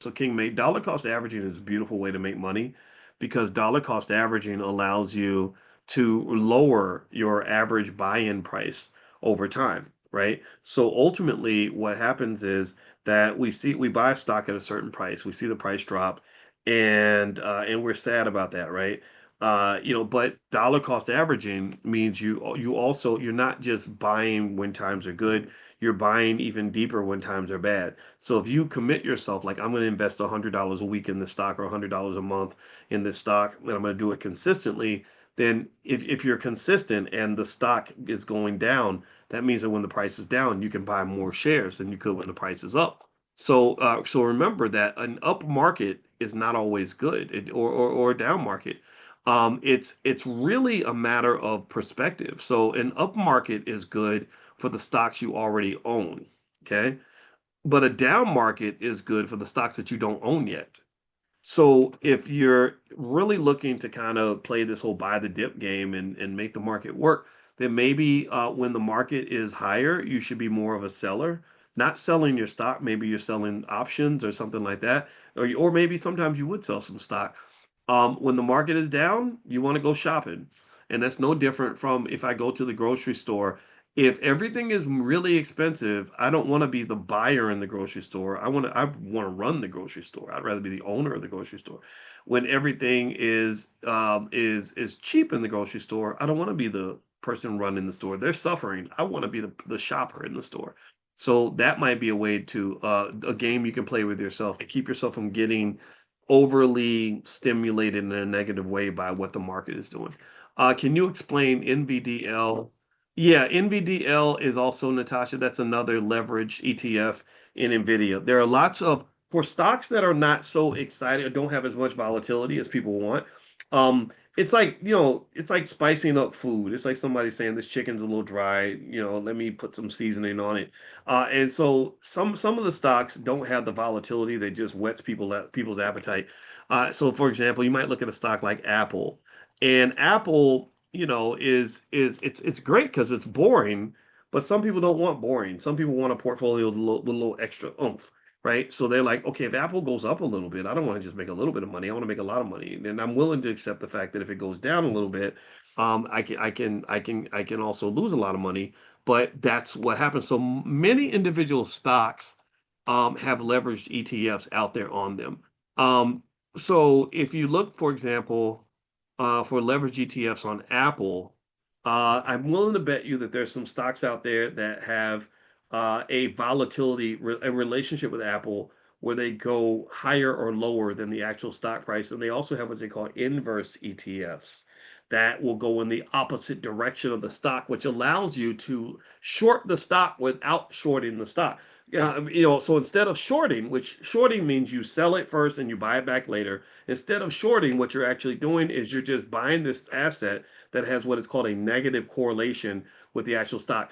So King made dollar cost averaging is a beautiful way to make money because dollar cost averaging allows you to lower your average buy-in price over time, right? So ultimately what happens is that we buy a stock at a certain price, we see the price drop and we're sad about that, right? But dollar cost averaging means you're not just buying when times are good, you're buying even deeper when times are bad. So if you commit yourself, like I'm going to invest $100 a week in this stock or $100 a month in this stock, and I'm going to do it consistently, then if you're consistent and the stock is going down, that means that when the price is down, you can buy more shares than you could when the price is up. So remember that an up market is not always good, or a down market. It's really a matter of perspective. So an up market is good for the stocks you already own. Okay. But a down market is good for the stocks that you don't own yet. So if you're really looking to kind of play this whole buy the dip game and make the market work, then maybe when the market is higher, you should be more of a seller, not selling your stock. Maybe you're selling options or something like that, or maybe sometimes you would sell some stock. When the market is down, you want to go shopping, and that's no different from if I go to the grocery store. If everything is really expensive, I don't want to be the buyer in the grocery store. I want to run the grocery store. I'd rather be the owner of the grocery store. When everything is cheap in the grocery store, I don't want to be the person running the store. They're suffering. I want to be the shopper in the store. So that might be a way to a game you can play with yourself to keep yourself from getting overly stimulated in a negative way by what the market is doing. Can you explain NVDL? Yeah, NVDL is also, Natasha, that's another leverage ETF in NVIDIA. There are lots of, for stocks that are not so exciting or don't have as much volatility as people want. It's like, it's like spicing up food. It's like somebody saying this chicken's a little dry, let me put some seasoning on it. And so some of the stocks don't have the volatility that just whets people's appetite. So for example, you might look at a stock like Apple, and Apple, it's great because it's boring, but some people don't want boring. Some people want a portfolio with a little extra oomph, right? So they're like, okay, if Apple goes up a little bit, I don't want to just make a little bit of money. I want to make a lot of money, and I'm willing to accept the fact that if it goes down a little bit, I can also lose a lot of money. But that's what happens. So many individual stocks have leveraged ETFs out there on them. So if you look, for example, for leverage ETFs on Apple, I'm willing to bet you that there's some stocks out there that have a a relationship with Apple where they go higher or lower than the actual stock price. And they also have what they call inverse ETFs that will go in the opposite direction of the stock, which allows you to short the stock without shorting the stock. So instead of shorting, which shorting means you sell it first and you buy it back later, instead of shorting, what you're actually doing is you're just buying this asset that has what is called a negative correlation with the actual stock.